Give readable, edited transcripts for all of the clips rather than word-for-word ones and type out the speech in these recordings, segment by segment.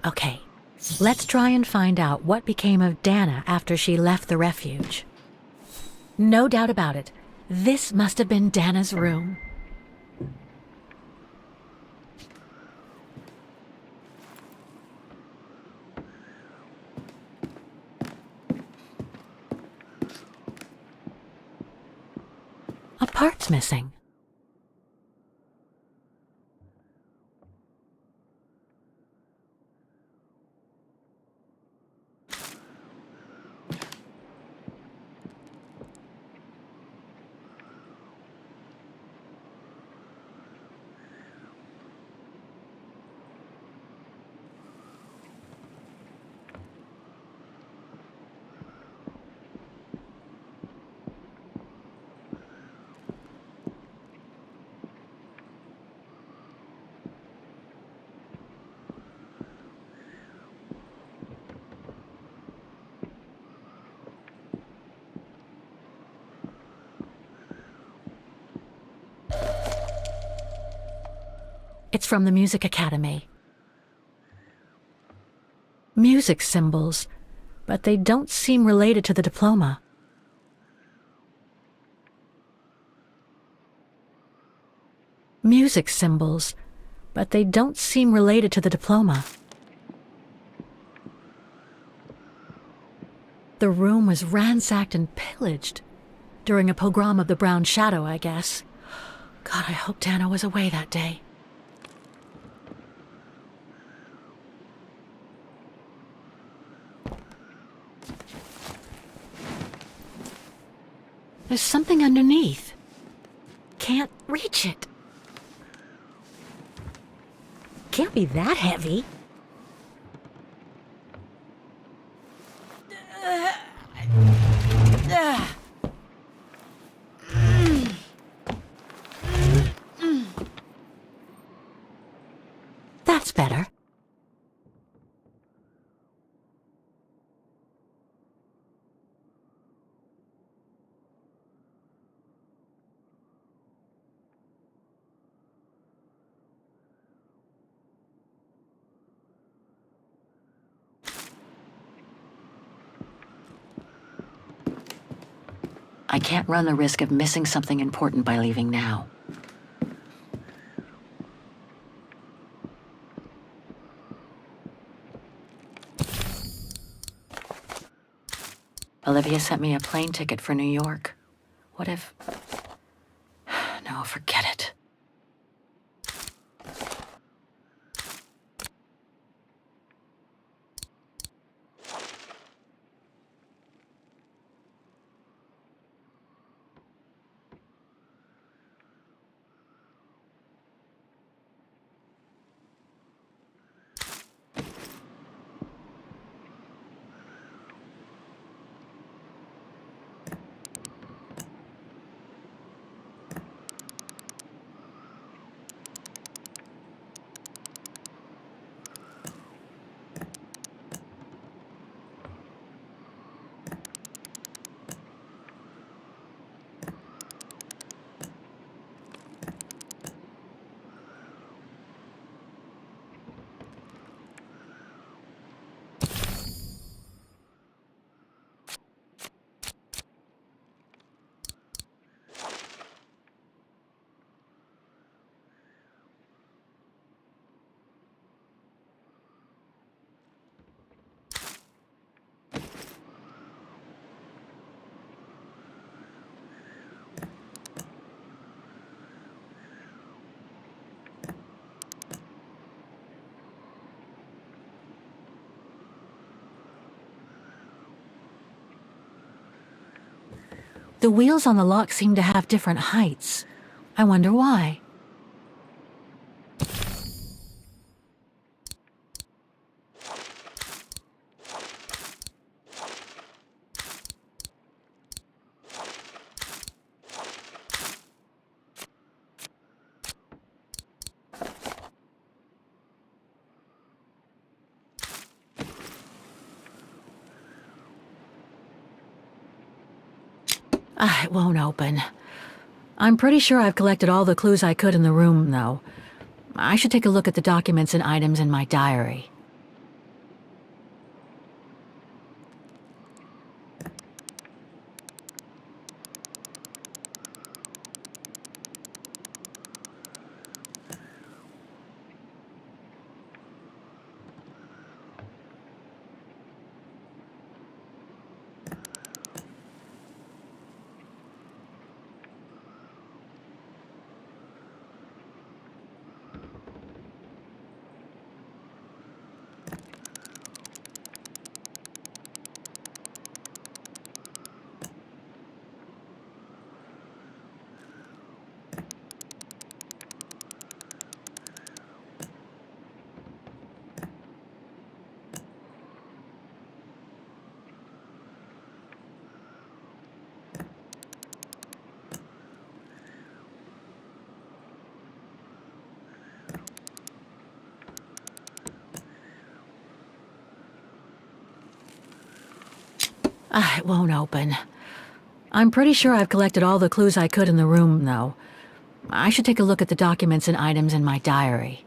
Okay, let's try and find out what became of Dana after she left the refuge. No doubt about it, this must have been Dana's room. A part's missing. It's from the Music Academy. Music symbols, but they don't seem related to the diploma. Music symbols, but they don't seem related to the diploma. The room was ransacked and pillaged during a pogrom of the Brown Shadow, I guess. God, I hope Dana was away that day. There's something underneath. Can't reach it. Can't be that heavy. That's better. I can't run the risk of missing something important by leaving now. Olivia sent me a plane ticket for New York. What if... No, forget it. The wheels on the lock seem to have different heights. I wonder why. It won't open. I'm pretty sure I've collected all the clues I could in the room, though. I should take a look at the documents and items in my diary. It won't open. I'm pretty sure I've collected all the clues I could in the room, though. I should take a look at the documents and items in my diary.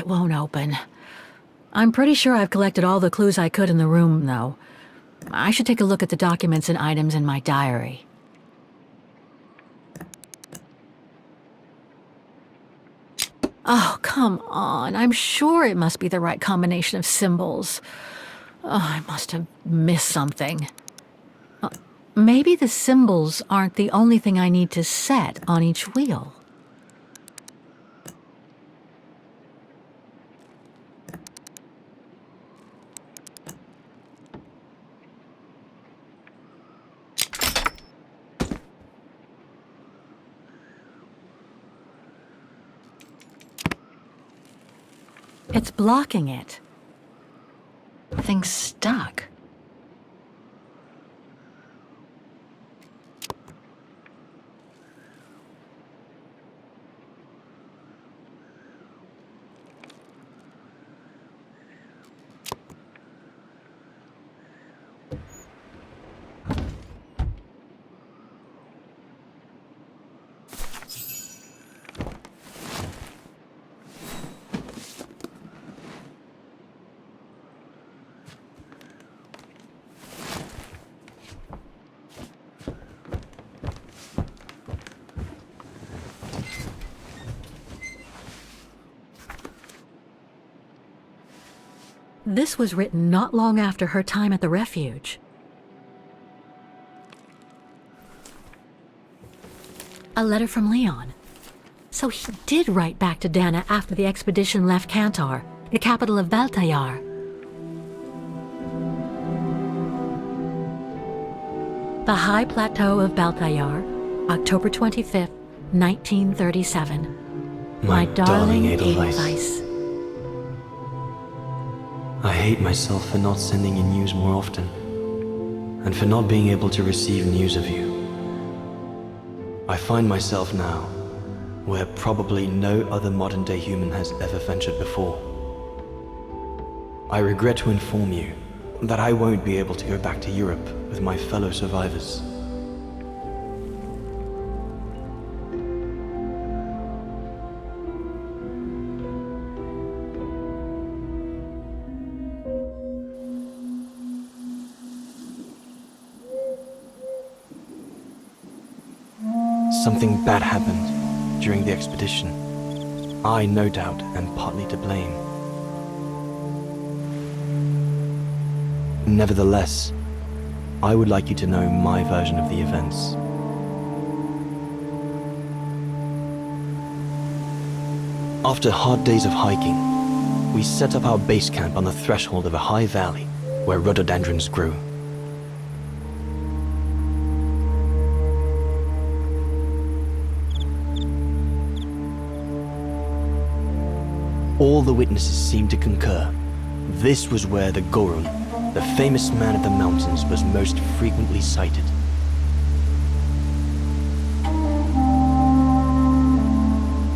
It won't open. I'm pretty sure I've collected all the clues I could in the room, though. I should take a look at the documents and items in my diary. Oh, come on. I'm sure it must be the right combination of symbols. Oh, I must have missed something. Maybe the symbols aren't the only thing I need to set on each wheel. It's blocking it. Thing's stuck. This was written not long after her time at the refuge. A letter from Leon. So he did write back to Dana after the expedition left Kantar, the capital of Baltayar. The High Plateau of Baltayar, October 25th, 1937. My darling Edelweiss. I hate myself for not sending you news more often, and for not being able to receive news of you. I find myself now where probably no other modern-day human has ever ventured before. I regret to inform you that I won't be able to go back to Europe with my fellow survivors. Something bad happened during the expedition. I, no doubt, am partly to blame. Nevertheless, I would like you to know my version of the events. After hard days of hiking, we set up our base camp on the threshold of a high valley where rhododendrons grew. All the witnesses seemed to concur. This was where the Gorun, the famous man of the mountains, was most frequently sighted.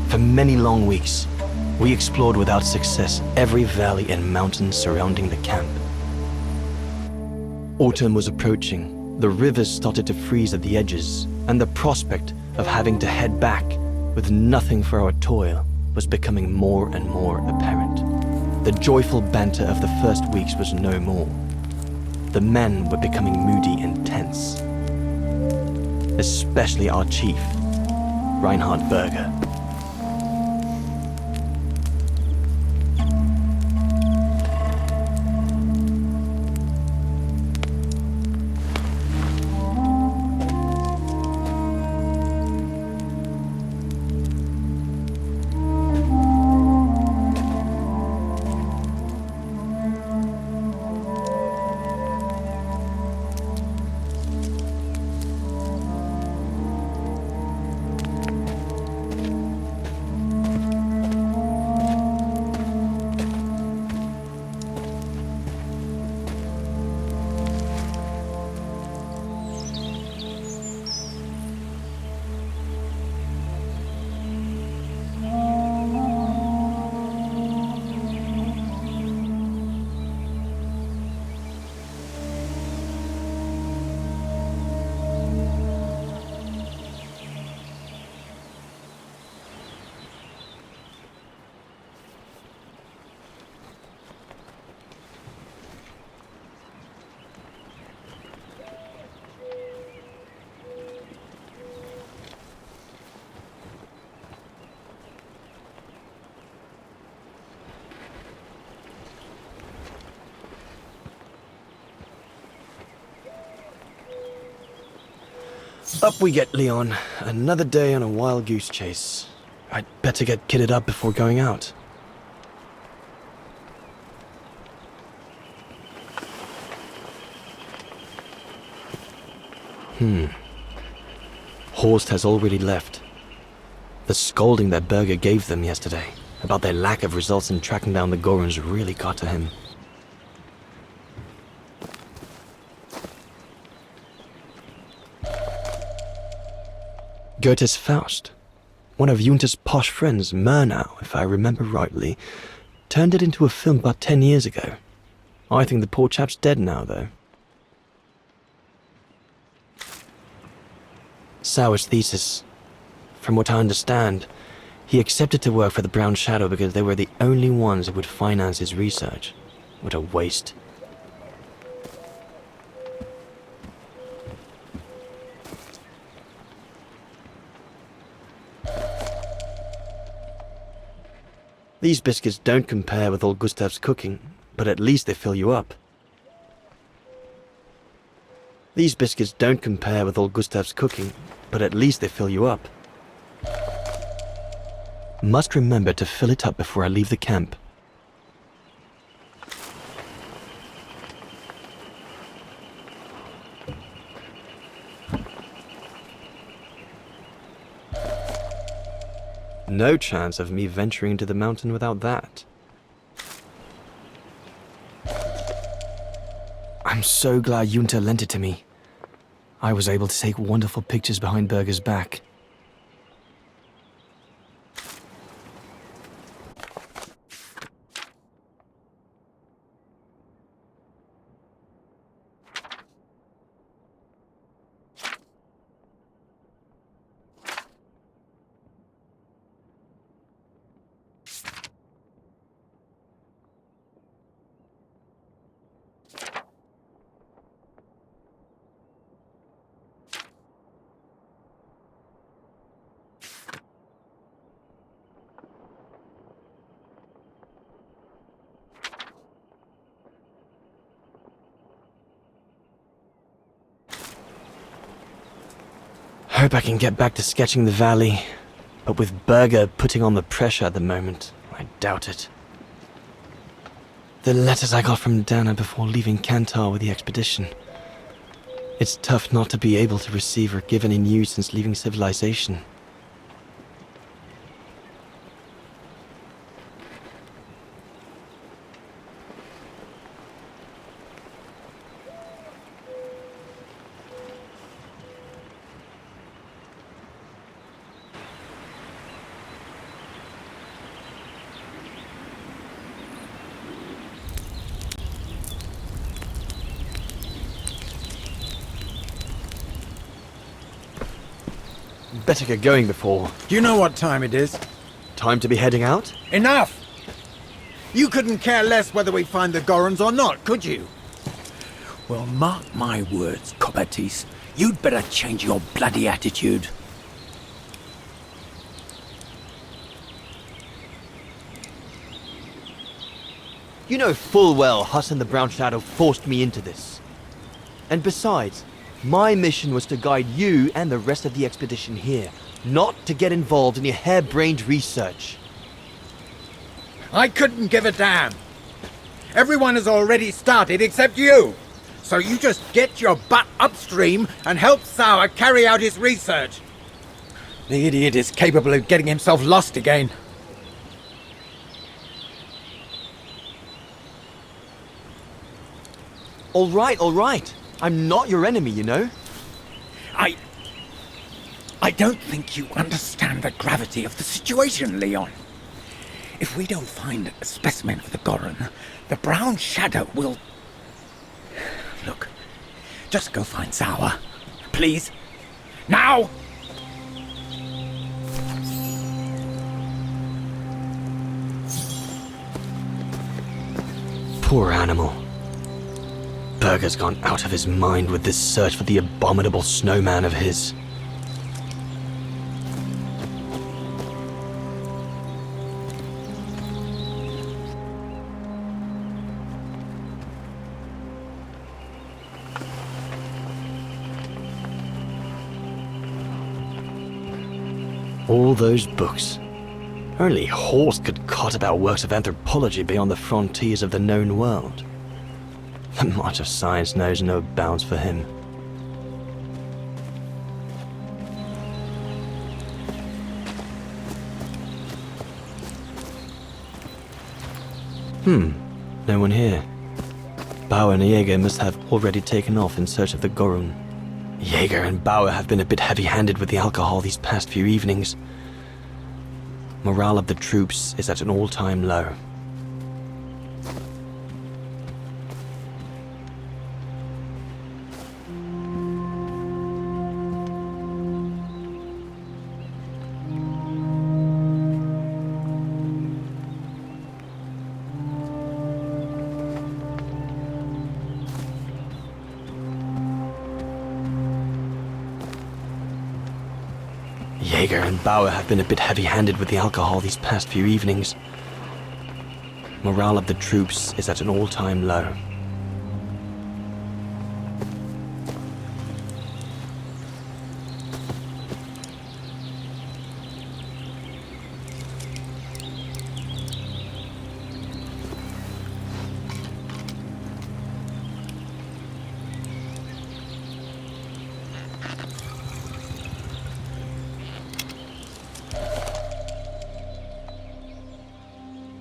For many long weeks, we explored without success every valley and mountain surrounding the camp. Autumn was approaching, the rivers started to freeze at the edges, and the prospect of having to head back with nothing for our toil was becoming more and more apparent. The joyful banter of the first weeks was no more. The men were becoming moody and tense. Especially our chief, Reinhard Berger. Up we get, Leon. Another day on a wild goose chase. I'd better get kitted up before going out. Horst has already left. The scolding that Berger gave them yesterday about their lack of results in tracking down the Goruns really got to him. Goethe's Faust, one of Junter's posh friends, Murnau, if I remember rightly, turned it into a film about 10 years ago. I think the poor chap's dead now, though. Sauer's thesis. From what I understand, he accepted to work for the Brown Shadow because they were the only ones who would finance his research. What a waste. These biscuits don't compare with old Gustav's cooking, but at least they fill you up. These biscuits don't compare with old Gustav's cooking, but at least they fill you up. Must remember to fill it up before I leave the camp. No chance of me venturing into the mountain without that. I'm so glad Junter lent it to me. I was able to take wonderful pictures behind Berger's back. hope I can get back to sketching the valley, but with Berger putting on the pressure at the moment, I doubt it. The letters I got from Dana before leaving Kantar with the expedition. It's tough not to be able to receive or give any news since leaving civilization. Better get going before... Do you know what time it is? Time to be heading out? Enough! You couldn't care less whether we find the Gorons or not, could you? Well, mark my words, Coppertease. You'd better change your bloody attitude. You know full well Huss and the Brown Shadow forced me into this. And besides, my mission was to guide you and the rest of the expedition here, not to get involved in your harebrained research. I couldn't give a damn. Everyone has already started except you. So you just get your butt upstream and help Sauer carry out his research. The idiot is capable of getting himself lost again. All right. I'm not your enemy, you know. I don't think you understand the gravity of the situation, Leon. If we don't find a specimen for the Goron, the Brown Shadow will... Look, just go find Sauer. Please. Now! Poor animal. Berger's gone out of his mind with this search for the abominable snowman of his. All those books. Only Horst could cot about works of anthropology beyond the frontiers of the known world. The march of science knows no bounds for him. No one here. Bauer and Jaeger must have already taken off in search of the Goron. Jaeger and Bauer have been a bit heavy-handed with the alcohol these past few evenings. Morale of the troops is at an all-time low. Jaeger and Bauer have been a bit heavy-handed with the alcohol these past few evenings. Morale of the troops is at an all-time low.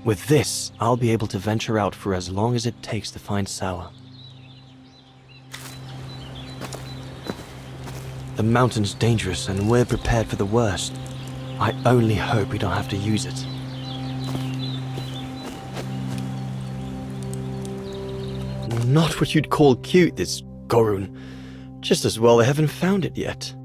With this, I'll be able to venture out for as long as it takes to find Sauer. The mountain's dangerous and we're prepared for the worst. I only hope we don't have to use it. Not what you'd call cute, this Goron. Just as well they haven't found it yet.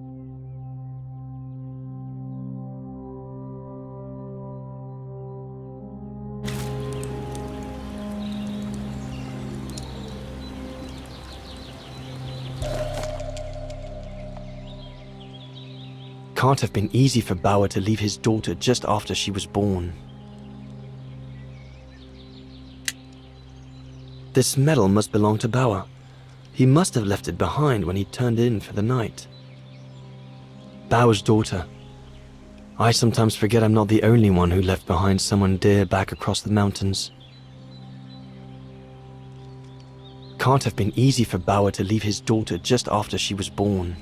Can't have been easy for Bauer to leave his daughter just after she was born. This medal must belong to Bauer. He must have left it behind when he turned in for the night. Bauer's daughter. I sometimes forget I'm not the only one who left behind someone dear back across the mountains. Can't have been easy for Bauer to leave his daughter just after she was born.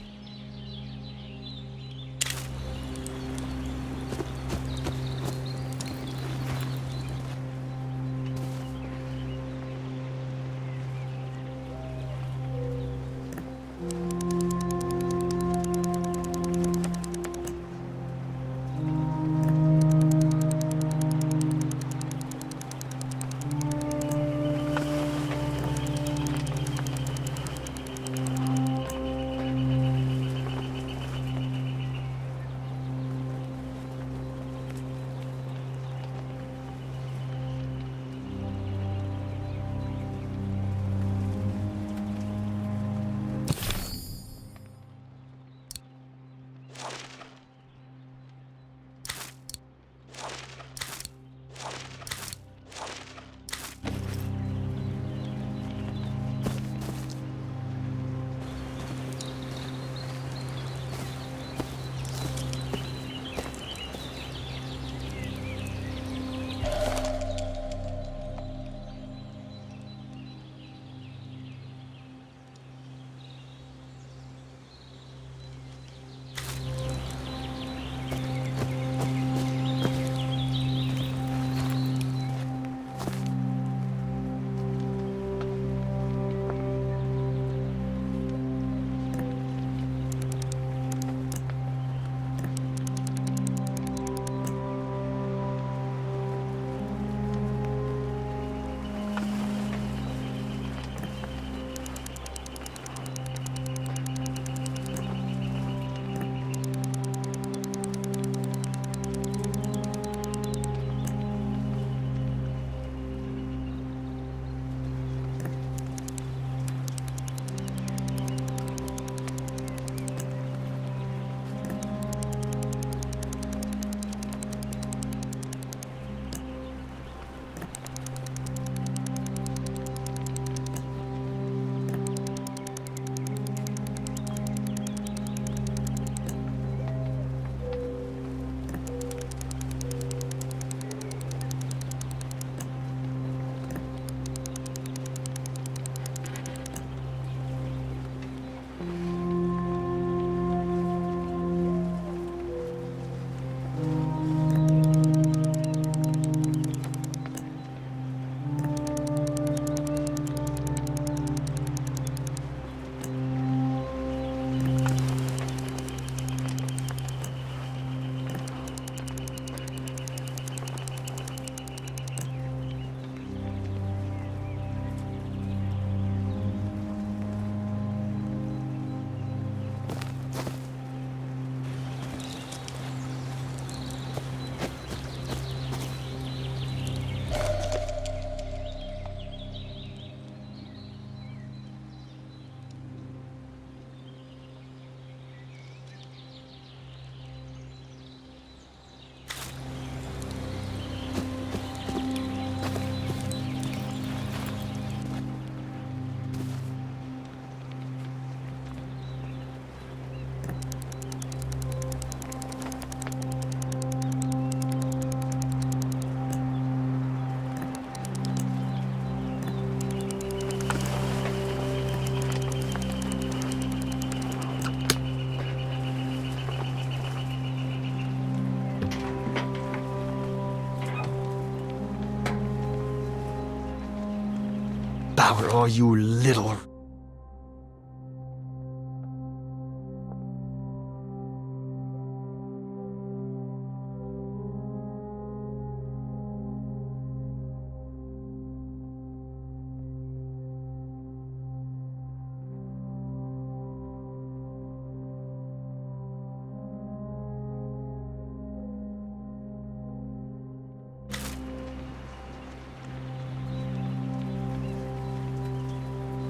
Bauer, are you little...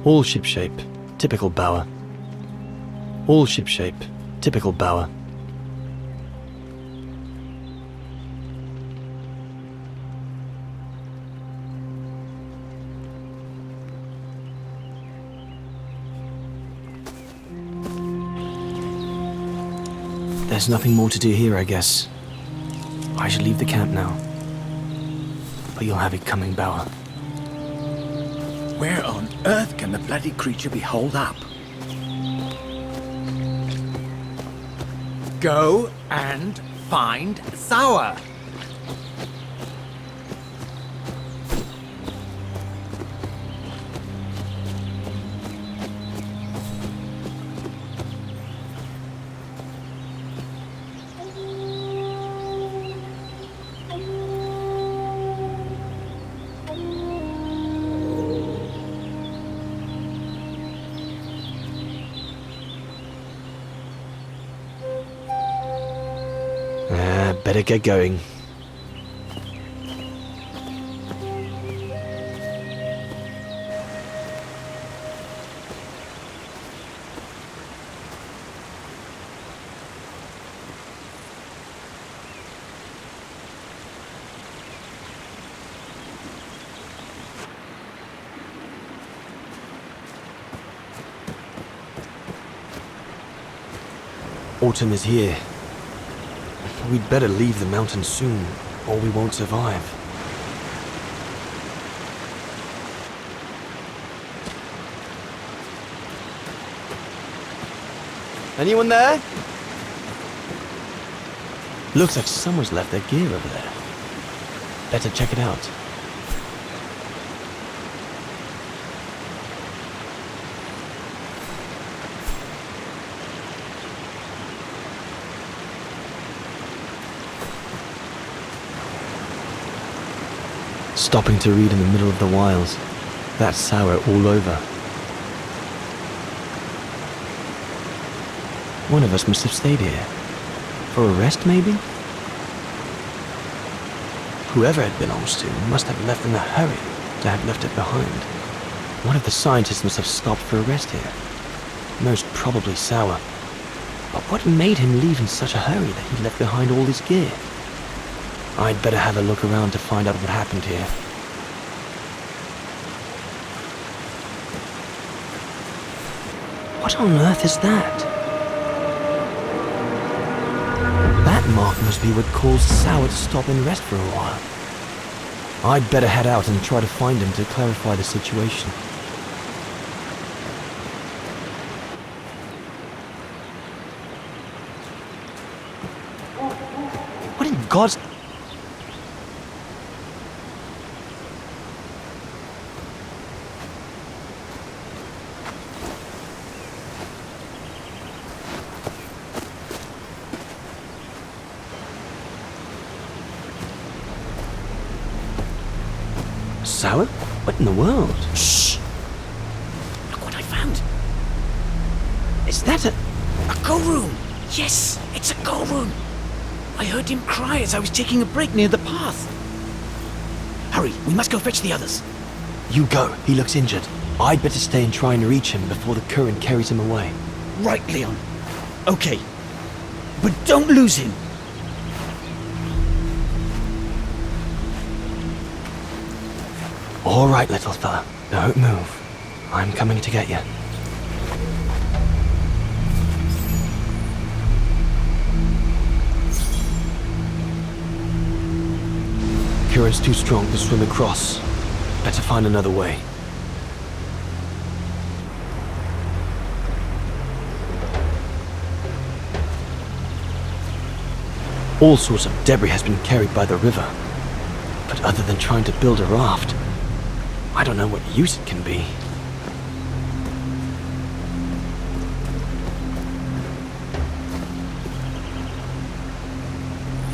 All shipshape, typical Bauer. All shipshape, typical Bauer. There's nothing more to do here, I guess. I should leave the camp now. But you'll have it coming, Bauer. Where on earth can the bloody creature be holed up? Go and find Sauer. Better get going. Autumn is here. We'd better leave the mountains soon, or we won't survive. Anyone there? Looks like someone's left their gear over there. Better check it out. Stopping to read in the middle of the wilds. That's sour all over. One of us must have stayed here. For a rest, maybe? Whoever it belongs to must have left in a hurry to have left it behind. One of the scientists must have stopped for a rest here. Most probably Sour. But what made him leave in such a hurry that he left behind all his gear? I'd better have a look around to find out what happened here. What on earth is that? That mark must be what caused Sour to stop and rest for a while. I'd better head out and try to find him to clarify the situation. What in God's... Sour? What in the world? Shh! Look what I found. Is that a... A go room! Yes, it's a go room! I heard him cry as I was taking a break near the path. Hurry, we must go fetch the others. You go. He looks injured. I'd better stay and try and reach him before the current carries him away. Right, Leon. Okay. But don't lose him. All right, little fella. Don't move. I'm coming to get you. Current's too strong to swim across. Better find another way. All sorts of debris has been carried by the river. But other than trying to build a raft, I don't know what use it can be.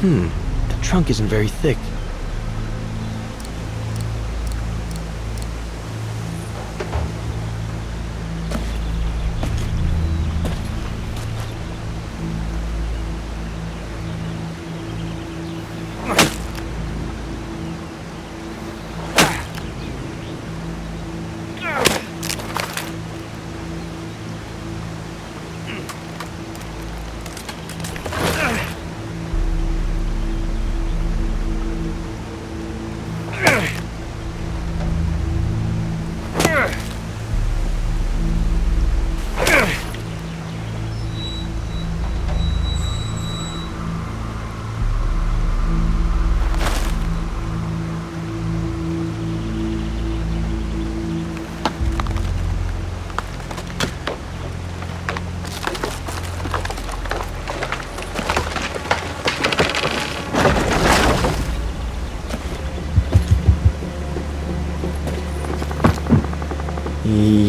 The trunk isn't very thick.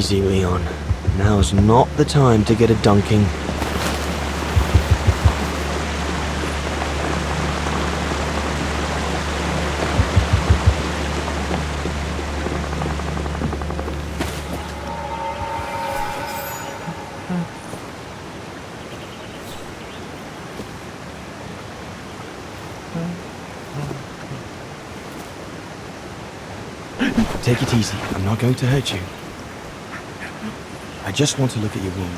easy, Leon. Now's not the time to get a dunking. Take it easy. I'm not going to hurt you. I just want to look at your wound.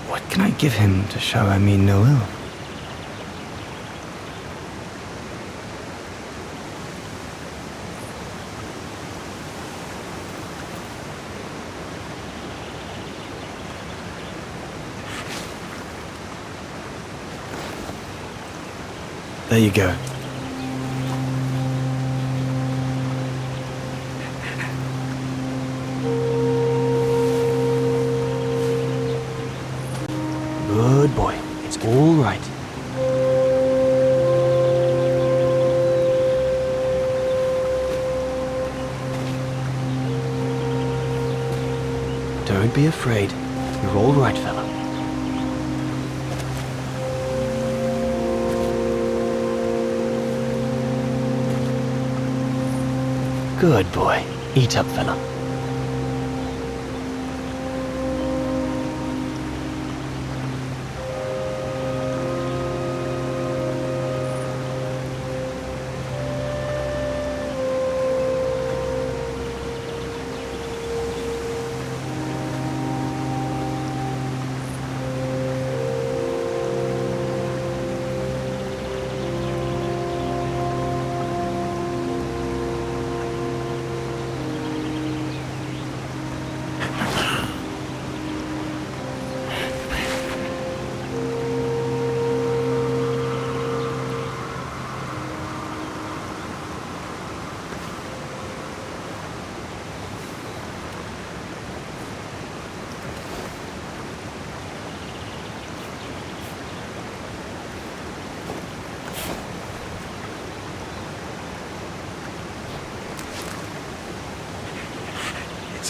What can I give him to show I mean no ill? There you go. Good boy. It's all right. Don't be afraid. You're all right, fella. Good boy. Eat up, fella.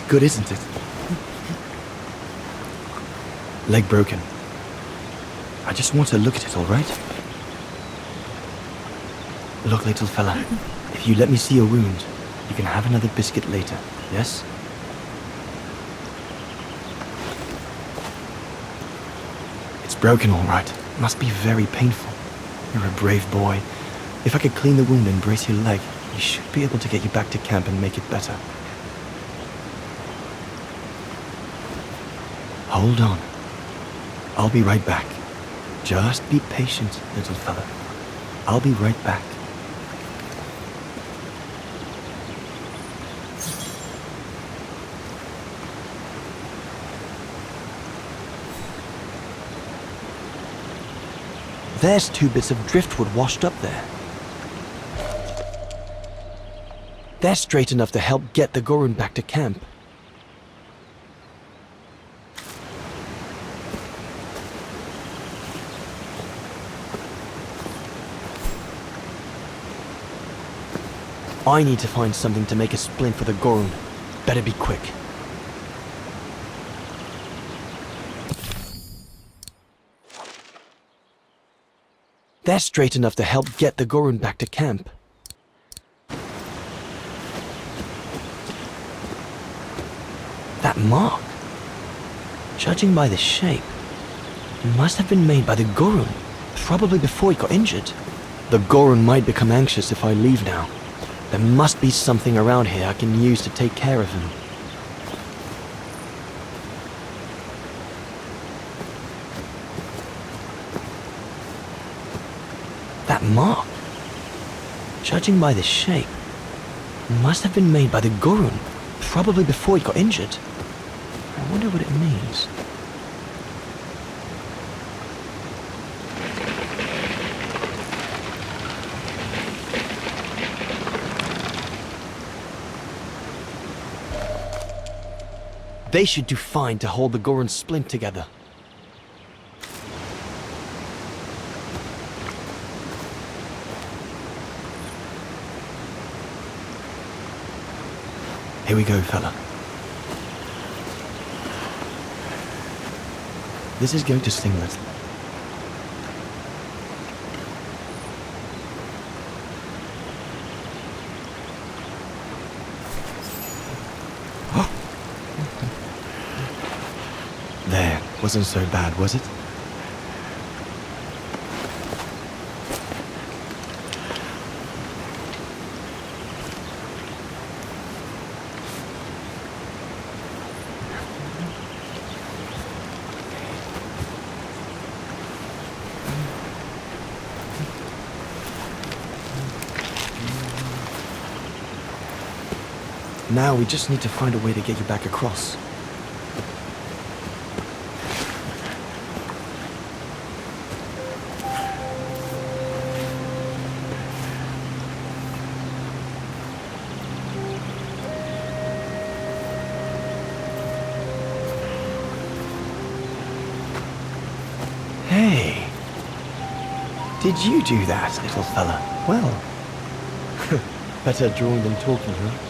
Good, isn't it? Leg broken. I just want to look at it, all right? Look, little fella, if you let me see your wound, you can have another biscuit later, yes? It's broken, all right. Must be very painful. You're a brave boy. If I could clean the wound and brace your leg, we should be able to get you back to camp and make it better. Hold on. I'll be right back. Just be patient, little fella. I'll be right back. There's 2 bits of driftwood washed up there. They're straight enough to help get the Gorun back to camp. I need to find something to make a splint for the Gorun. Better be quick. They're straight enough to help get the Gorun back to camp. That mark, judging by the shape, must have been made by the Gorun, probably before he got injured. The Gorun might become anxious if I leave now. There must be something around here I can use to take care of him. That mark, judging by the shape, must have been made by the Gorun, probably before he got injured. I wonder what it means. They should do fine to hold the Gorun's splint together. Here we go, fella. This is going to sting little. There, wasn't so bad, was it? Now we just need to find a way to get you back across. Hey, did you do that, little fella? Well, better drawing than talking, huh?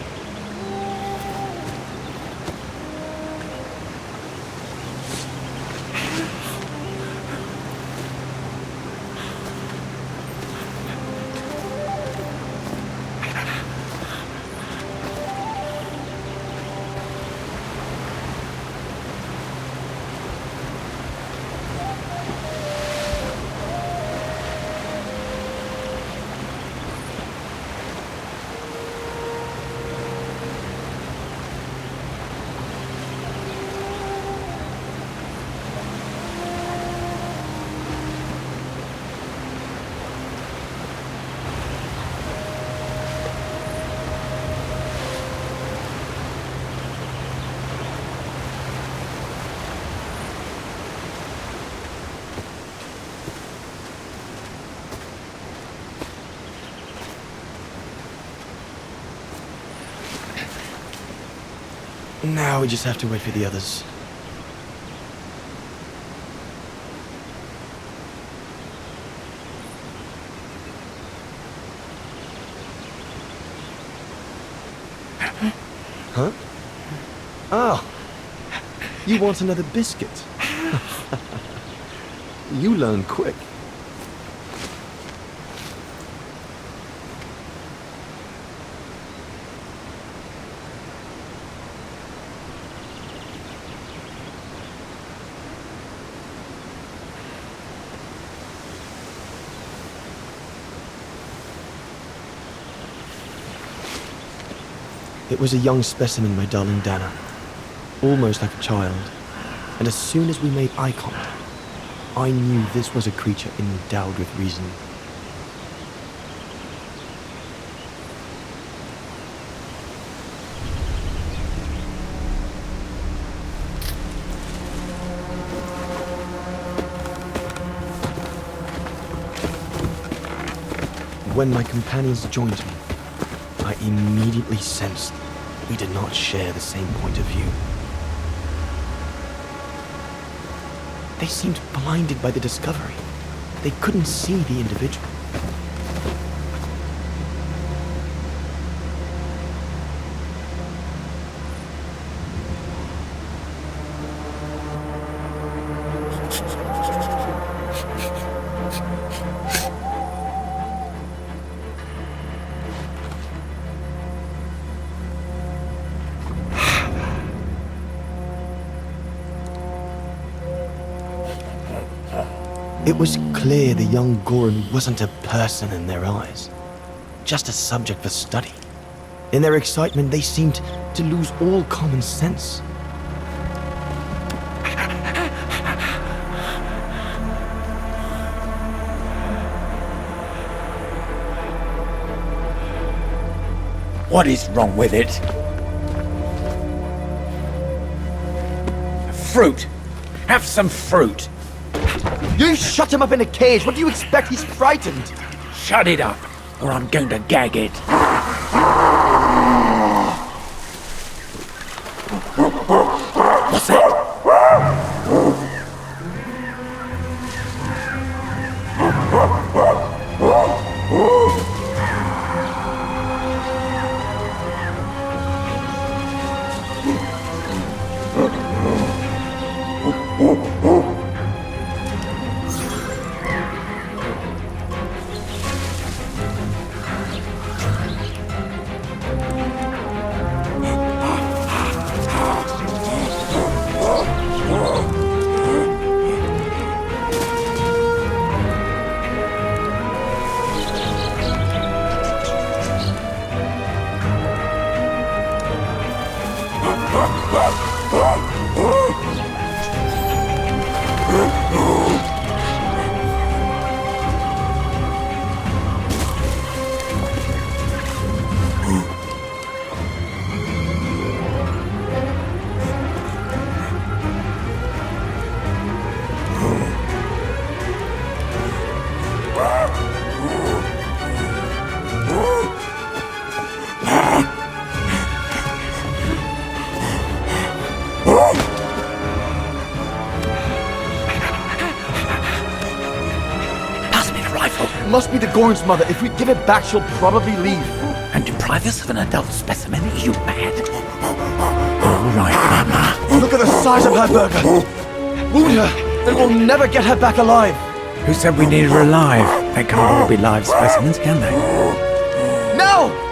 Now we just have to wait for the others. Huh? Oh, you want another biscuit? You learn quick. It was a young specimen, my darling Dana. Almost like a child. And as soon as we made eye contact, I knew this was a creature endowed with reason. When my companions joined me, I immediately sensed we did not share the same point of view. They seemed blinded by the discovery. They couldn't see the individual. It was clear the young Goran wasn't a person in their eyes, just a subject for study. In their excitement, they seemed to lose all common sense. What is wrong with it? Fruit! Have some fruit! You shut him up in a cage! What do you expect? He's frightened! Shut it up, or I'm going to gag it. What's that? Must be the Gorn's mother. If we give it back, she'll probably leave. And deprive us of an adult specimen? Are you mad? All right, Mama. Look at the size of her burger. Wound her, then we'll never get her back alive. Who said we needed her alive? They can't all be live specimens, can they? No!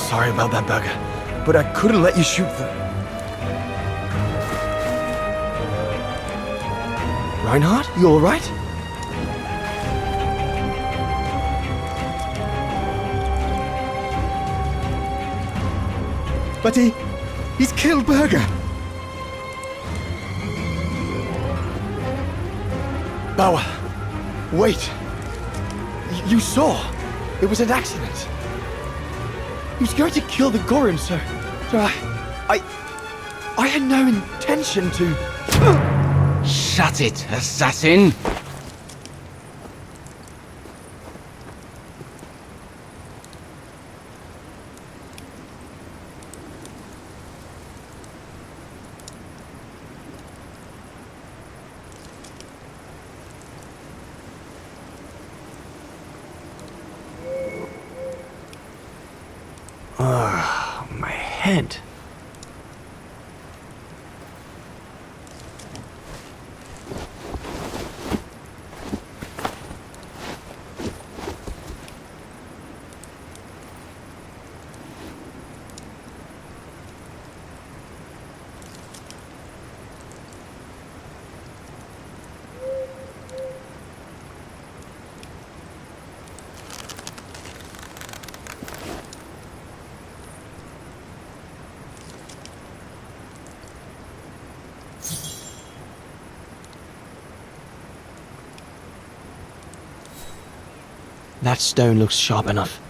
Sorry about that, burger, but I couldn't let you shoot them. Reinhard, you all right? But he's killed Burger. Bauer, wait. You saw. It was an accident. He was going to kill the Gorim, sir. So I had no intention to... Shut it, assassin! My head. That stone looks sharp enough.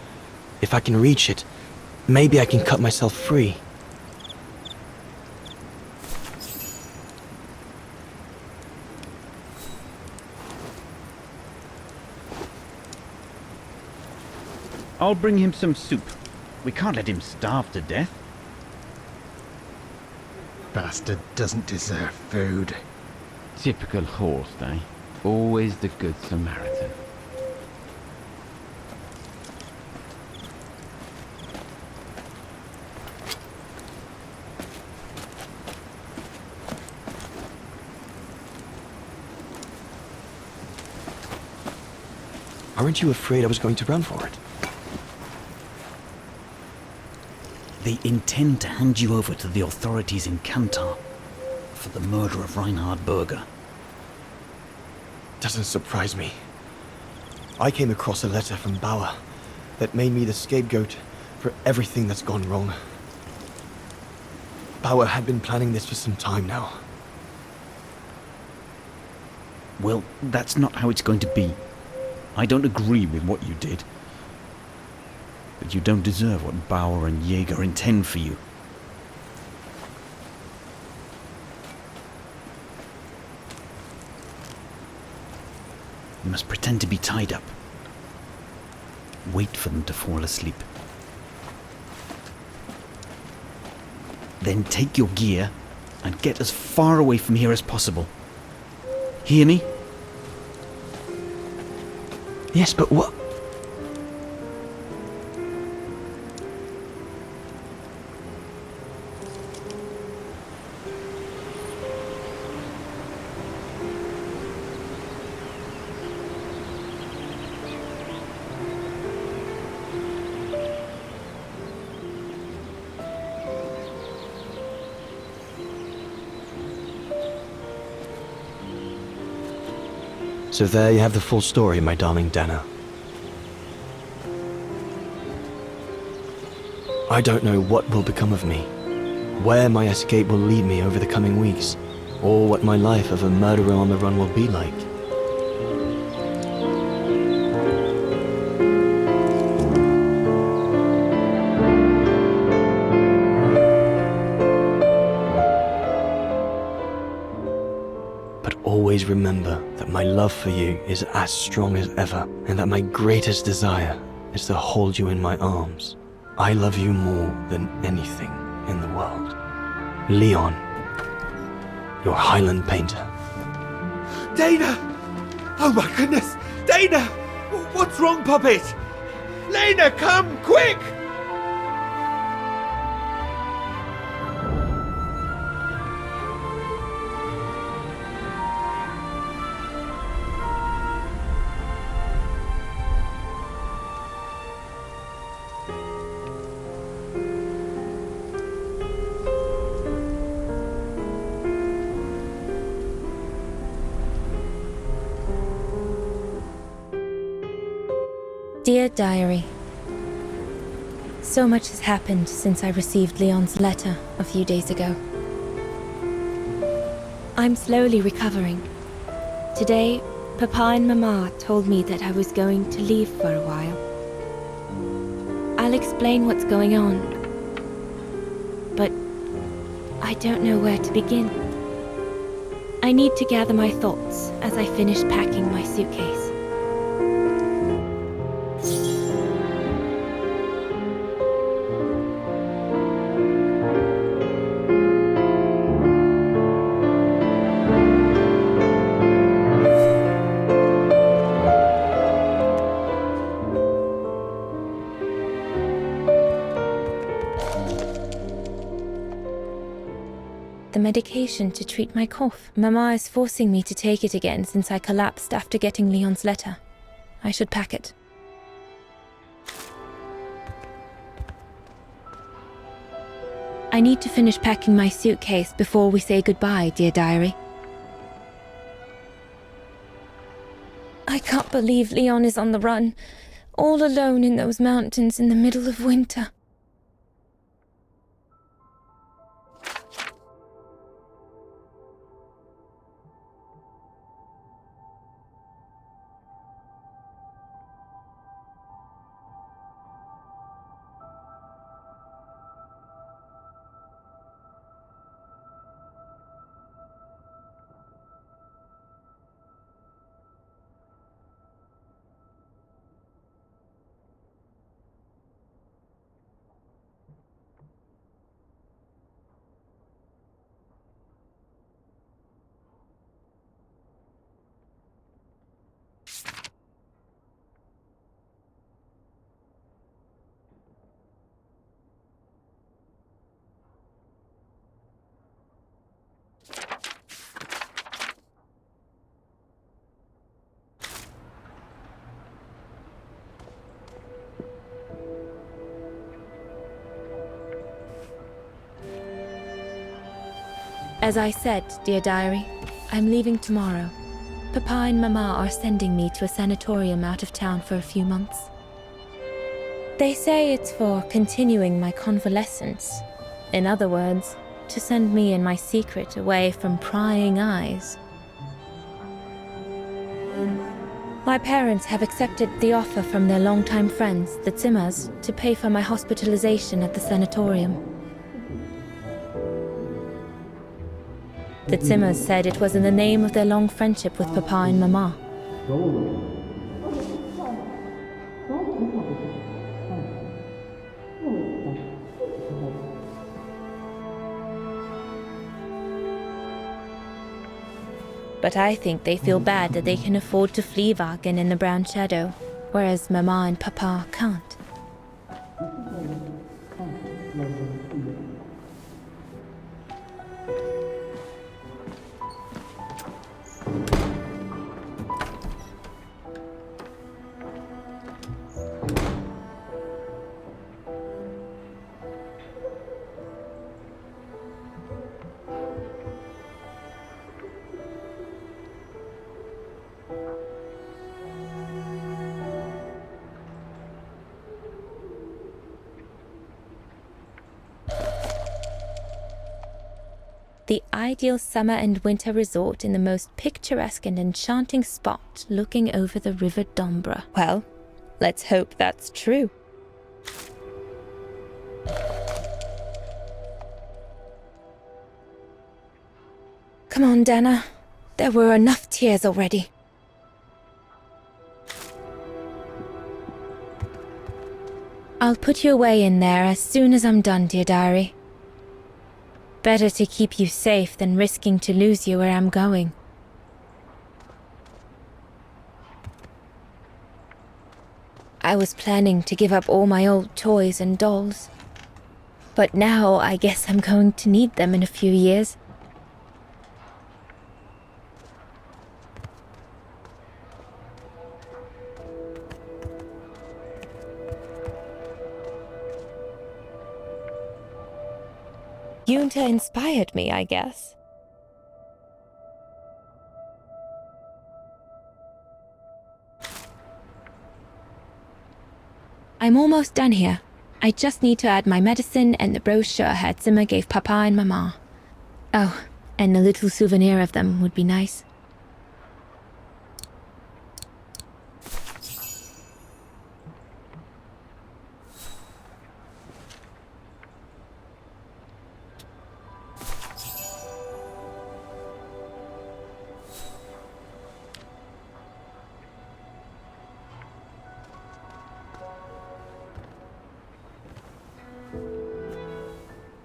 If I can reach it, maybe I can cut myself free. I'll bring him some soup. We can't let him starve to death. Bastard doesn't deserve food. Typical horse, eh? Always the good Samaritan. Aren't you afraid I was going to run for it? They intend to hand you over to the authorities in Kantar for the murder of Reinhard Berger. Doesn't surprise me. I came across a letter from Bauer that made me the scapegoat for everything that's gone wrong. Bauer had been planning this for some time now. Well, that's not how it's going to be. I don't agree with what you did. But you don't deserve what Bauer and Jaeger intend for you. You must pretend to be tied up. Wait for them to fall asleep. Then take your gear and get as far away from here as possible. Hear me? Yes, but what? So there you have the full story, my darling Dana. I don't know what will become of me, where my escape will lead me over the coming weeks, or what my life of a murderer on the run will be like. But always remember that my love for you is as strong as ever, and that my greatest desire is to hold you in my arms. I love you more than anything in the world. Leon, your Highland painter. Dana! Oh my goodness! Dana! What's wrong, Puppet? Lena, come, quick! Dear Diary, so much has happened since I received Leon's letter a few days ago. I'm slowly recovering. Today, Papa and Mama told me that I was going to leave for a while. I'll explain what's going on, but I don't know where to begin. I need to gather my thoughts as I finish packing my suitcase. The medication to treat my cough. Mama is forcing me to take it again since I collapsed after getting Leon's letter. I should pack it. I need to finish packing my suitcase before we say goodbye, dear diary. I can't believe Leon is on the run, all alone in those mountains in the middle of winter. As I said, dear diary, I'm leaving tomorrow. Papa and Mama are sending me to a sanatorium out of town for a few months. They say it's for continuing my convalescence. In other words, to send me and my secret away from prying eyes. My parents have accepted the offer from their longtime friends, the Zimmers, to pay for my hospitalization at the sanatorium. The Zimmers said it was in the name of their long friendship with Papa and Mama. But I think they feel bad that they can afford to fleewagen in the brown shadow, whereas Mama and Papa can't. The ideal summer and winter resort in the most picturesque and enchanting spot looking over the River Dombra. Well, let's hope that's true. Come on, Dana. There were enough tears already. I'll put you away in there as soon as I'm done, dear diary. Better to keep you safe than risking to lose you where I'm going. I was planning to give up all my old toys and dolls. But now I guess I'm going to need them in a few years. Chiunque inspired me, I guess. I'm almost done here. I just need to add my medicine and the brochure Herr Zimmer gave Papa and Mama. Oh, and a little souvenir of them would be nice.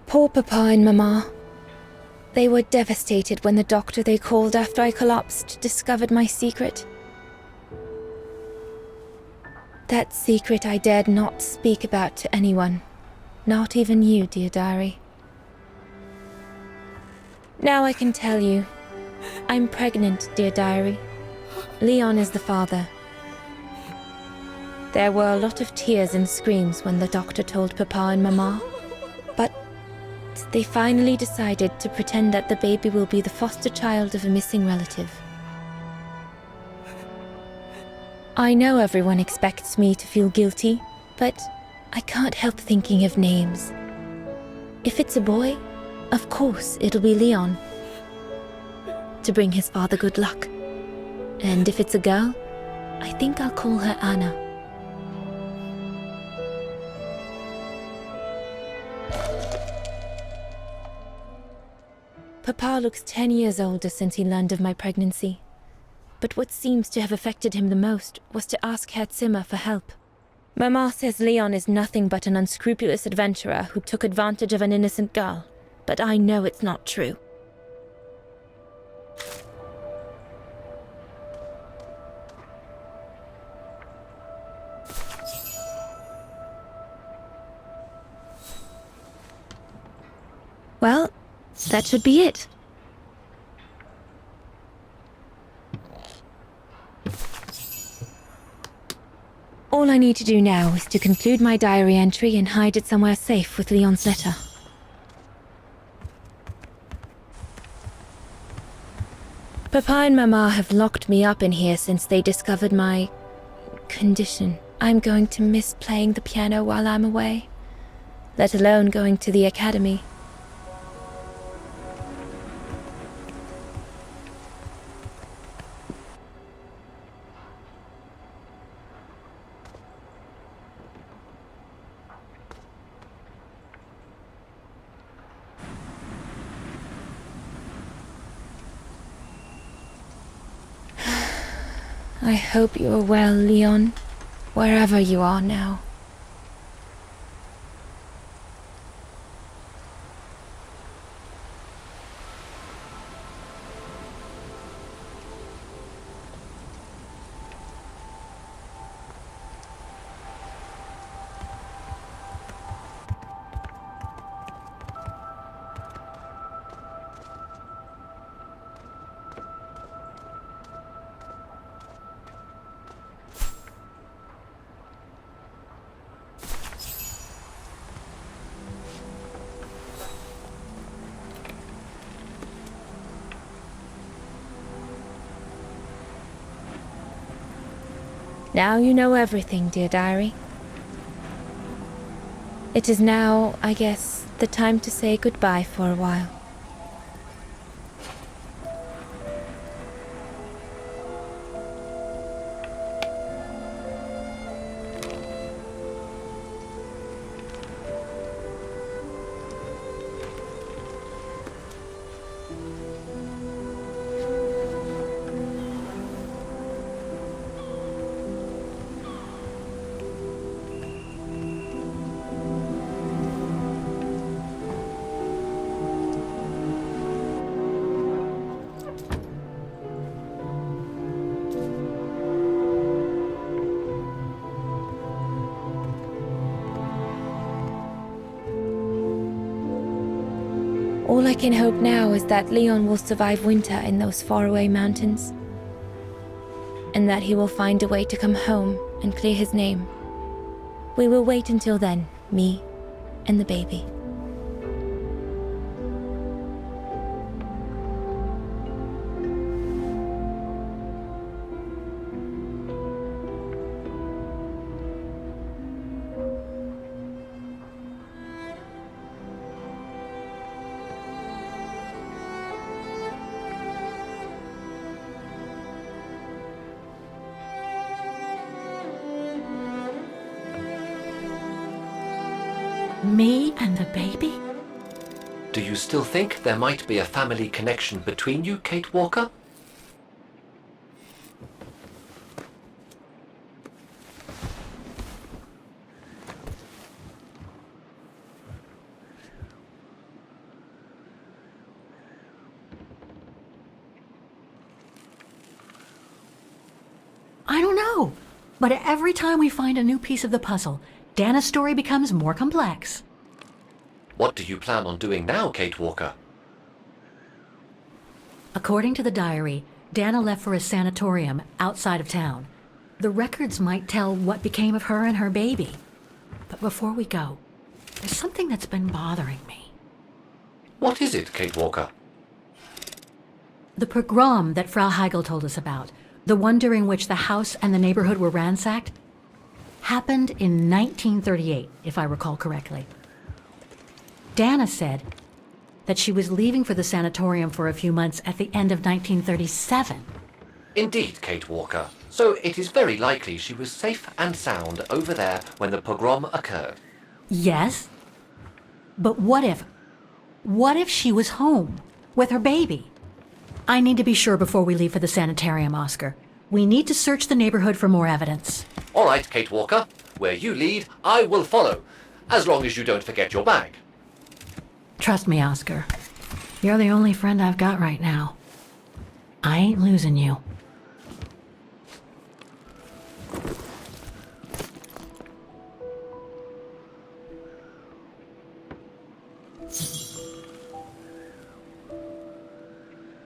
Poor Papa and Mama. They were devastated when the doctor they called after I collapsed discovered my secret. That secret I dared not speak about to anyone. Not even you, dear diary. Now I can tell you. I'm pregnant, dear diary. Leon is the father. There were a lot of tears and screams when the doctor told Papa and Mama. But they finally decided to pretend that the baby will be the foster child of a missing relative. I know everyone expects me to feel guilty, but I can't help thinking of names. If it's a boy, of course it'll be Leon, to bring his father good luck. And if it's a girl, I think I'll call her Anna. Papa looks 10 years older since he learned of my pregnancy. But what seems to have affected him the most was to ask Herr Zimmer for help. Mama says Leon is nothing but an unscrupulous adventurer who took advantage of an innocent girl, but I know it's not true. Well, that should be it. All I need to do now is to conclude my diary entry and hide it somewhere safe with Leon's letter. Papa and Mama have locked me up in here since they discovered my condition. I'm going to miss playing the piano while I'm away, let alone going to the academy. I hope you are well, Leon, wherever you are now. Now you know everything, dear diary. It is now, I guess, the time to say goodbye for a while. I can hope now is that Leon will survive winter in those faraway mountains, and that he will find a way to come home and clear his name. We will wait until then, me and the baby. Me and the baby? Do you still think there might be a family connection between you, Kate Walker? I don't know. But every time we find a new piece of the puzzle, Dana's story becomes more complex. What do you plan on doing now, Kate Walker? According to the diary, Dana left for a sanatorium outside of town. The records might tell what became of her and her baby. But before we go, there's something that's been bothering me. What is it, Kate Walker? The pogrom that Frau Heigl told us about, the one during which the house and the neighborhood were ransacked, happened in 1938, if I recall correctly. Dana said that she was leaving for the sanatorium for a few months at the end of 1937. Indeed, Kate Walker. So it is very likely she was safe and sound over there when the pogrom occurred. Yes, but what if she was home with her baby? I need to be sure before we leave for the sanitarium, Oscar. We need to search the neighborhood for more evidence. All right, Kate Walker. Where you lead, I will follow, as long as you don't forget your bag. Trust me, Oscar. You're the only friend I've got right now. I ain't losing you.